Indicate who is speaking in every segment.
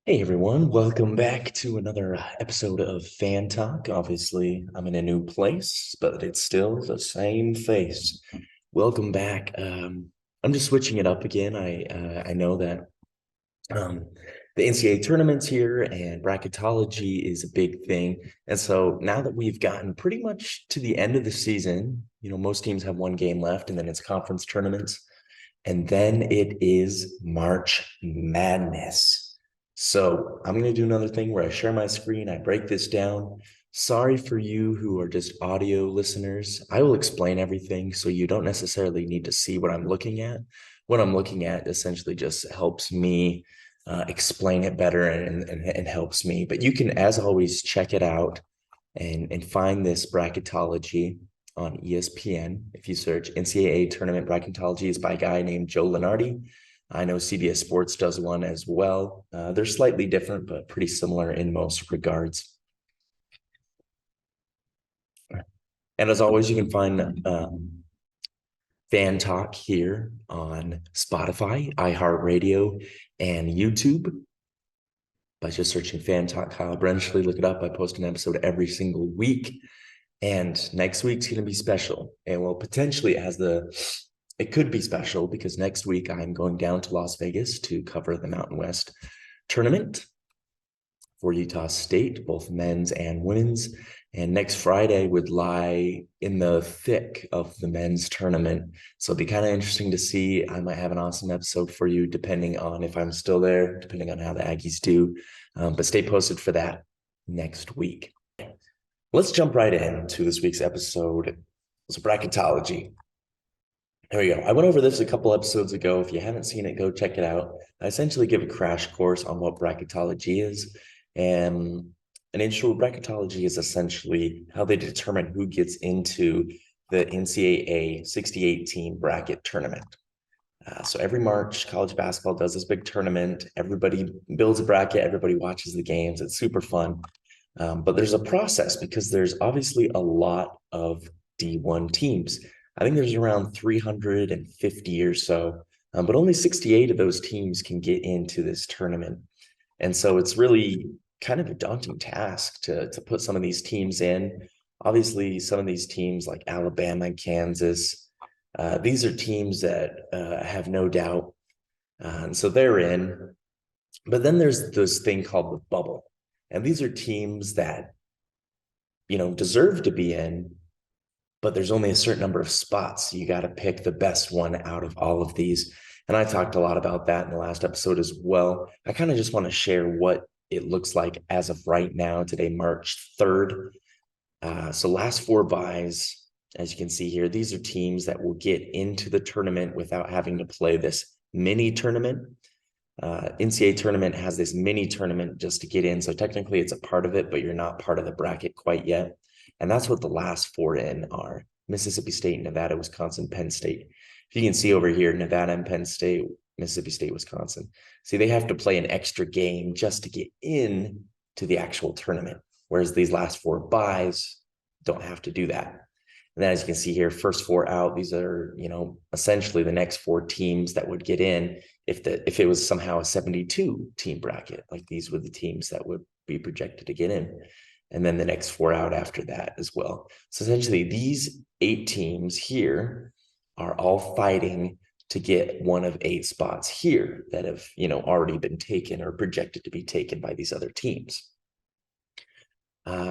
Speaker 1: Hey everyone, welcome back to another episode of Fan Talk. Obviously, I'm in a new place, but it's still the same face. Welcome back. I'm just switching it up again. I know that um, the NCAA tournaments here and bracketology is a big thing, and so now that we've gotten pretty much to the end of the season, most teams have one game left, and then it's conference tournaments. And then it is March Madness. So I'm going to do another thing where I share my screen, I break this down. Sorry for you who are just audio listeners. I will explain everything so you don't necessarily need to see what I'm looking at. What I'm looking at essentially just helps me explain it better and helps me. But you can, as always, check it out and find this bracketology on ESPN. If you search NCAA tournament bracketology, is by a guy named Joe Lenardi. I know CBS Sports does one as well. They're slightly different, but pretty similar in most regards. And as always, you can find Fan Talk here on Spotify, iHeartRadio, and YouTube by just searching Fan Talk Kyle Brenchley. Look it up. I post an episode every single week. And next week's going to be special. And well, potentially it could be special because next week I'm going down to Las Vegas to cover the Mountain West tournament for Utah State, both men's and women's. And next Friday would lie in the thick of the men's tournament. So it'll be kind of interesting to see. I might have an awesome episode for you, depending on if I'm still there, depending on how the Aggies do. But stay posted for that next week. Let's jump right into this week's episode. It's bracketology. There we go. I went over this a couple episodes ago. If you haven't seen it, go check it out. I essentially give a crash course on what bracketology is. And an intro bracketology is essentially how they determine who gets into the NCAA 68 team bracket tournament. So every March, college basketball does this big tournament. Everybody builds a bracket. Everybody watches the games. It's super fun. But there's a process because there's obviously a lot of D1 teams. I think there's around 350 or so, but only 68 of those teams can get into this tournament. And so it's really kind of a daunting task to put some of these teams in. Obviously, some of these teams like Alabama and Kansas, these are teams that have no doubt. And so they're in. But then there's this thing called the bubble. And these are teams that, deserve to be in, but there's only a certain number of spots. You got to pick the best one out of all of these. And I talked a lot about that in the last episode as well. I kind of just want to share what it looks like as of right now, today, March 3rd. So last four buys, as you can see here, these are teams that will get into the tournament without having to play this mini tournament. NCAA tournament has this mini tournament just to get in. So technically it's a part of it, but you're not part of the bracket quite yet. And that's what the last four in are: Mississippi State, Nevada, Wisconsin, Penn State. If you can see over here, Nevada and Penn State, Mississippi State, Wisconsin. See, they have to play an extra game just to get in to the actual tournament. Whereas these last four buys don't have to do that. And then as you can see here, first four out, these are, essentially the next four teams that would get in if it was somehow a 72 team bracket. Like these were the teams that would be projected to get in. And then the next four out after that as well. So essentially these 8 teams here are all fighting to get one of 8 spots here that have, already been taken or projected to be taken by these other teams.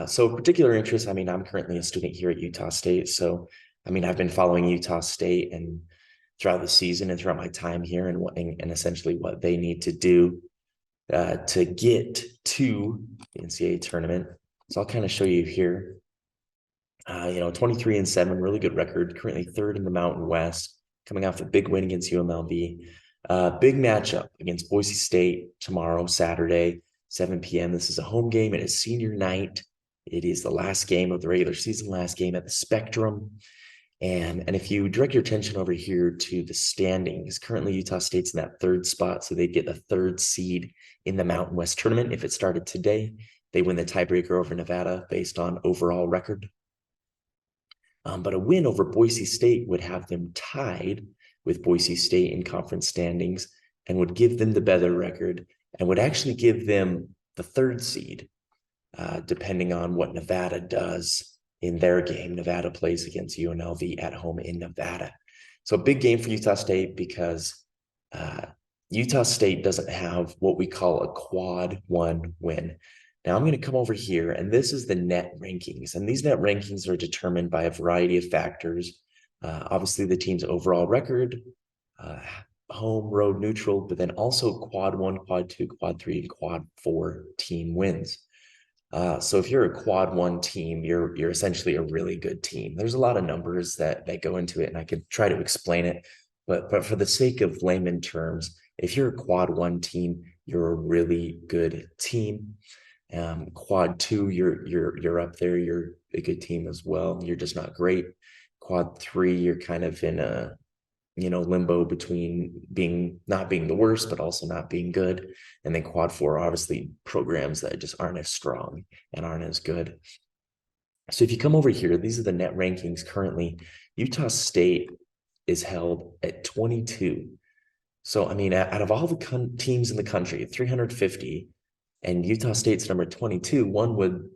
Speaker 1: So particular interest, I'm currently a student here at Utah State. So, I've been following Utah State and throughout the season and throughout my time here and essentially what they need to do to get to the NCAA tournament. So I'll kind of show you here. 23-7, really good record, currently 3rd in the Mountain West, coming off a big win against UMLB. Big matchup against Boise State tomorrow, Saturday, 7 p.m. This is a home game. It is senior night. It is the last game of the regular season, last game at the Spectrum. And if you direct your attention over here to the standings, currently Utah State's in that 3rd spot, so they get the 3rd seed in the Mountain West tournament. If it started today, they win the tiebreaker over Nevada based on overall record. But a win over Boise State would have them tied with Boise State in conference standings and would give them the better record and would actually give them the third seed, depending on what Nevada does in their game. Nevada plays against UNLV at home in Nevada. So a big game for Utah State because Utah State doesn't have what we call a quad one win. Now I'm going to come over here, and this is the net rankings. And these net rankings are determined by a variety of factors. Obviously, the team's overall record, uh, home, road, neutral, but then also quad one, quad two, quad three, and quad four team wins. So if you're a quad one team, you're essentially a really good team. There's a lot of numbers that go into it, and I could try to explain it, but for the sake of layman terms, if you're a quad one team, you're a really good team. Quad two, you're up there, you're a good team as well. You're just not great. Quad three, you're kind of in a limbo between not being the worst, but also not being good. And then quad four, obviously programs that just aren't as strong and aren't as good. So if you come over here, these are the net rankings currently. Utah State is held at 22. So, I mean, out of all the teams in the country, 350, and Utah State's number 22, one would,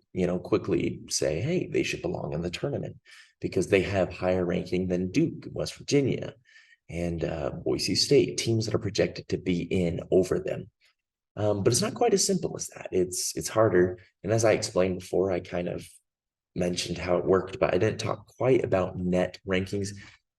Speaker 1: quickly say, hey, they should belong in the tournament because they have higher ranking than Duke, West Virginia, and Boise State, teams that are projected to be in over them. But it's not quite as simple as that. It's harder. And as I explained before, I kind of mentioned how it worked, but I didn't talk quite about net rankings.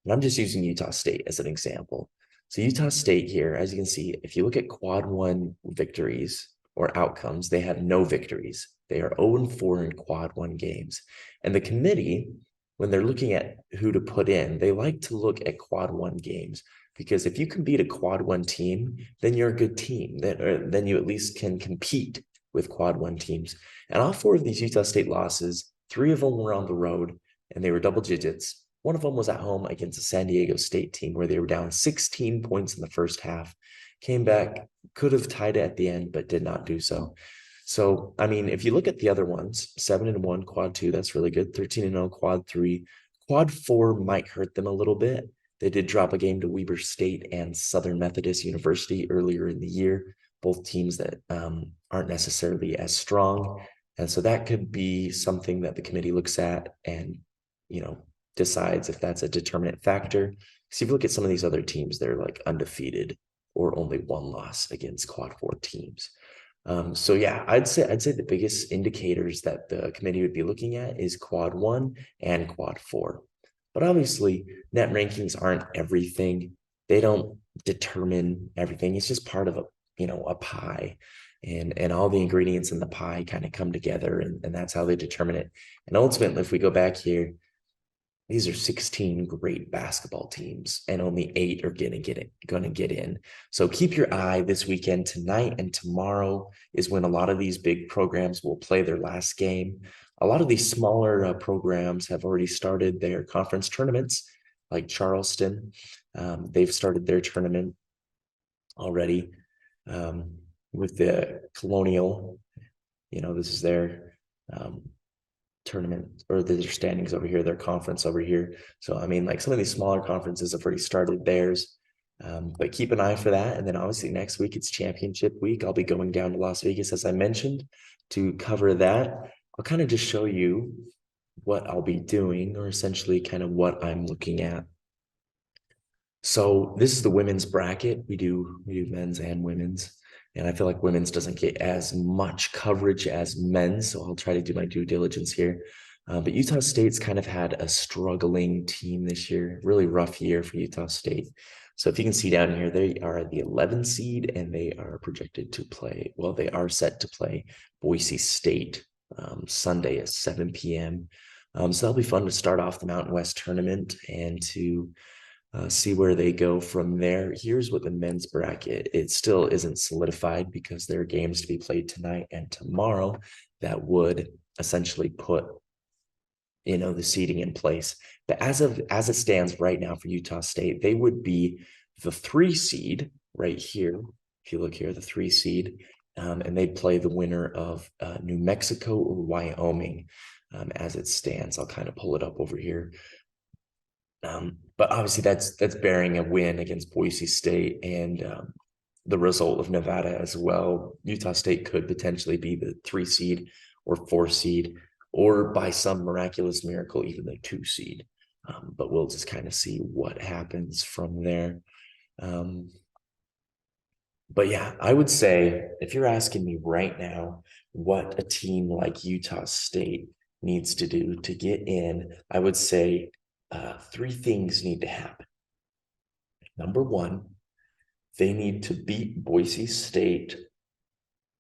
Speaker 1: And I'm just using Utah State as an example. So Utah State here, as you can see, if you look at quad one victories or outcomes, they have no victories. They are 0-4 in quad one games. And the committee, when they're looking at who to put in, they like to look at quad one games because if you can beat a quad one team, then you're a good team. Then you at least can compete with quad one teams. And all four of these Utah State losses, three of them were on the road and they were double digits. One of them was at home against a San Diego State team where they were down 16 points in the first half, came back, could have tied it at the end, but did not do so. So, I mean, if you look at the other ones, 7-1 quad two, that's really good. 13-0 quad three. Quad four might hurt them a little bit. They did drop a game to Weber State and Southern Methodist University earlier in the year, both teams that aren't necessarily as strong. And so that could be something that the committee looks at and, decides if that's a determinant factor. So if you look at some of these other teams, they're like undefeated or only one loss against quad four teams. So yeah, I'd say the biggest indicators that the committee would be looking at is quad one and quad four. But obviously, net rankings aren't everything. They don't determine everything. It's just part of a pie. And all the ingredients in the pie kind of come together, and that's how they determine it. And ultimately, if we go back here, these are 16 great basketball teams, and only 8 are going to get in. So keep your eye this weekend. Tonight and tomorrow is when a lot of these big programs will play their last game. A lot of these smaller programs have already started their conference tournaments, like Charleston. They've started their tournament already with the Colonial. This is their tournament, or their standings over here, their conference over here. So I mean, like some of these smaller conferences have already started theirs, but keep an eye for that. And then obviously next week it's championship week. I'll be going down to Las Vegas, as I mentioned, to cover that. I'll kind of just show you what I'll be doing, or essentially kind of what I'm looking at. So this is the women's bracket. We do men's and women's. And I feel like women's doesn't get as much coverage as men's, so I'll try to do my due diligence here. But Utah State's kind of had a struggling team this year, really rough year for Utah State. So if you can see down here, they are the 11 seed, and they are projected to play, well, they are set to play Boise State Sunday at 7 p.m. So that'll be fun to start off the Mountain West tournament and to see where they go from there. Here's what the men's bracket, it still isn't solidified because there are games to be played tonight and tomorrow that would essentially put the seeding in place. But as it stands right now for Utah State, they would be the 3 seed right here. If you look here, the 3 seed, and they play the winner of New Mexico or Wyoming as it stands. I'll kind of pull it up over here. But obviously that's bearing a win against Boise State and the result of Nevada as well. Utah State could potentially be the 3 seed or 4 seed, or by some miraculous miracle, even the 2 seed. But we'll just kind of see what happens from there. But yeah, I would say if you're asking me right now what a team like Utah State needs to do to get in, I would say 3 things need to happen. Number one, they need to beat Boise State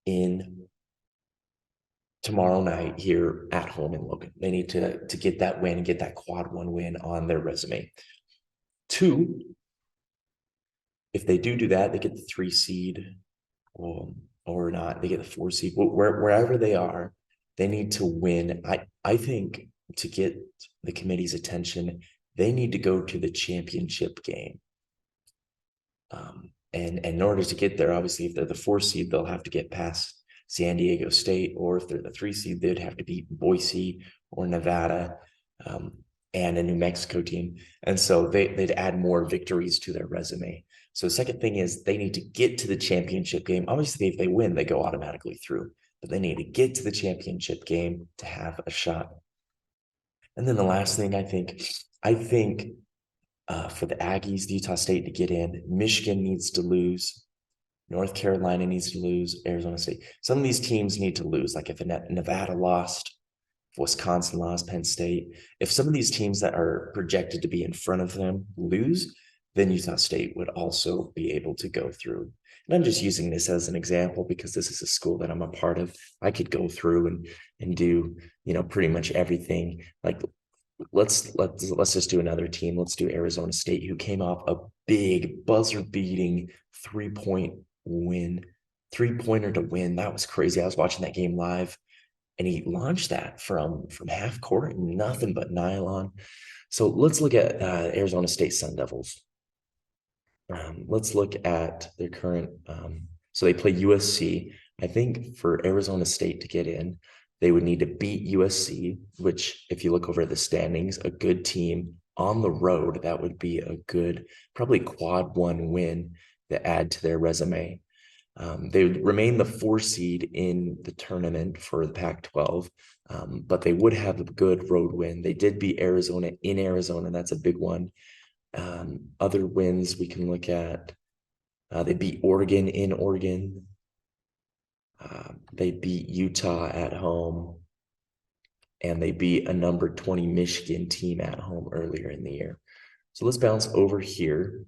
Speaker 1: in tomorrow night here at home in Logan. They need to get that win and get that quad 1 win on their resume. 2, if they do that, they get the 3 seed, or not, they get the 4 seed. Wherever they are, they need to win. I think to get the committee's attention, they need to go to the championship game. And in order to get there, obviously, if they're the 4 seed, they'll have to get past San Diego State, or if they're the 3 seed, they'd have to beat Boise or Nevada, and a New Mexico team. And so they'd add more victories to their resume. So the second thing is they need to get to the championship game. Obviously, if they win, they go automatically through, but they need to get to the championship game to have a shot. And then the last thing, I think for the Aggies, the Utah State to get in, Michigan needs to lose. North Carolina needs to lose. Arizona State. Some of these teams need to lose. Like if Nevada lost, if Wisconsin lost, Penn State. If some of these teams that are projected to be in front of them lose, then Utah State would also be able to go through. And I'm just using this as an example because this is a school that I'm a part of. I could go through and do, pretty much everything. Like let's just do another team. Let's do Arizona State, who came off a big buzzer-beating 3-pointer to win. That was crazy. I was watching that game live, and he launched that from half court, nothing but nylon. So let's look at Arizona State Sun Devils. Let's look at their current. So they play USC. I think for Arizona State to get in, they would need to beat USC, which, if you look over the standings, a good team on the road, that would be a good, probably quad 1 win to add to their resume. They would remain the 4 seed in the tournament for the Pac-12, but they would have a good road win. They did beat Arizona in Arizona. That's a big one. Other wins we can look at, they beat Oregon in Oregon. They beat Utah at home, and they beat a number 20 Michigan team at home earlier in the year. So let's bounce over here.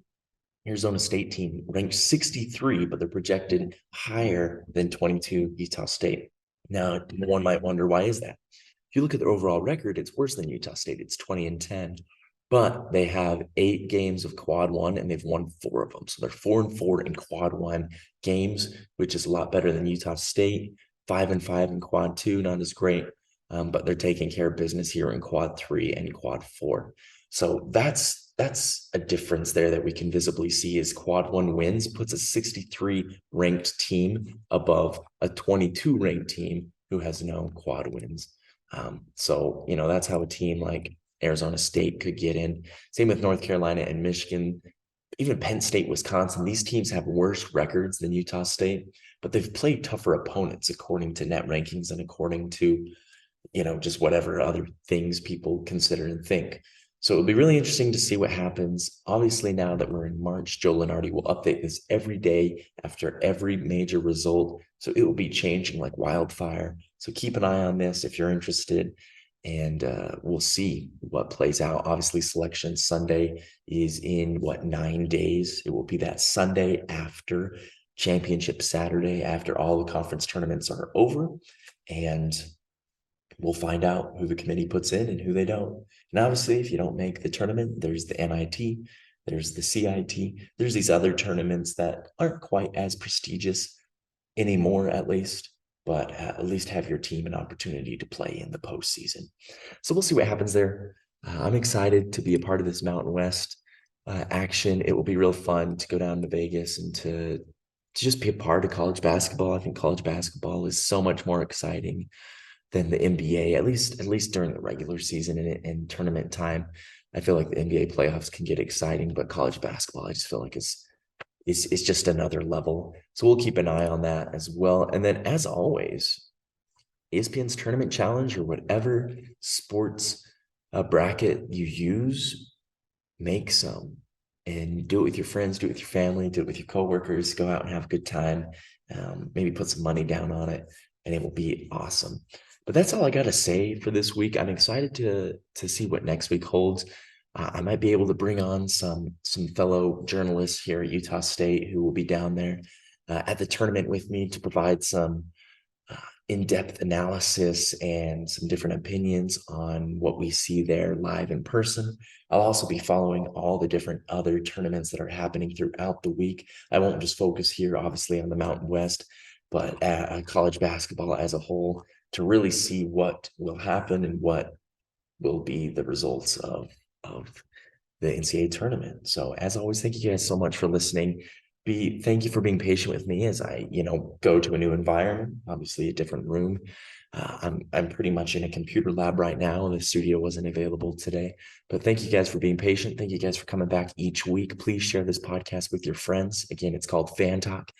Speaker 1: Arizona State team ranked 63, but they're projected higher than 22 Utah State. Now, one might wonder, why is that? If you look at their overall record, it's worse than Utah State. It's 20-10, but they have 8 games of quad 1 and they've won 4 of them. So they're 4-4 in quad 1 games, which is a lot better than Utah State. 5-5 in quad 2, not as great, but they're taking care of business here in quad 3 and quad 4. So that's a difference there that we can visibly see. Is quad 1 wins puts a 63 ranked team above a 22 ranked team who has no quad wins. So that's how a team like Arizona State could get in. Same with North Carolina and Michigan, even Penn State, Wisconsin. These teams have worse records than Utah State, but they've played tougher opponents according to net rankings and according to just whatever other things people consider and think. So it'll be really interesting to see what happens. Obviously, now that we're in March, Joe Lenardi will update this every day after every major result. So it will be changing like wildfire. So keep an eye on this if you're interested, and we'll see what plays out. Obviously, Selection Sunday is in 9 days. It will be that Sunday after Championship Saturday, after all the conference tournaments are over, and we'll find out who the committee puts in and who they don't. And obviously, if you don't make the tournament, there's the NIT, there's the CIT, there's these other tournaments that aren't quite as prestigious anymore, at least, but at least have your team an opportunity to play in the postseason. So we'll see what happens there. I'm excited to be a part of this Mountain West action. It will be real fun to go down to Vegas and to just be a part of college basketball. I think college basketball is so much more exciting than the NBA, at least during the regular season and tournament time. I feel like the NBA playoffs can get exciting, but college basketball, I just feel like is just another level. So we'll keep an eye on that as well. And then, as always, ESPN's Tournament Challenge, or whatever sports bracket you use, make some and do it with your friends, do it with your family, do it with your coworkers. Go out and have a good time. Maybe put some money down on it, and it will be awesome. But that's all I got to say for this week. I'm excited to see what next week holds. I might be able to bring on some fellow journalists here at Utah State who will be down there at the tournament with me to provide some uh, in-depth analysis and some different opinions on what we see there live in person. I'll also be following all the different other tournaments that are happening throughout the week. I won't just focus here, obviously, on the Mountain West, but college basketball as a whole, to really see what will happen and what will be the results of the NCAA tournament. So as always, thank you guys so much for listening. Thank you for being patient with me as I, go to a new environment, obviously a different room. I'm pretty much in a computer lab right now. The studio wasn't available today, but thank you guys for being patient. Thank you guys for coming back each week. Please share this podcast with your friends. Again, it's called Fan Talk,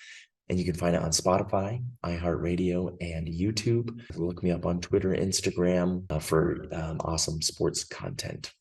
Speaker 1: and you can find it on Spotify, iHeartRadio, and YouTube. Look me up on Twitter, Instagram for awesome sports content.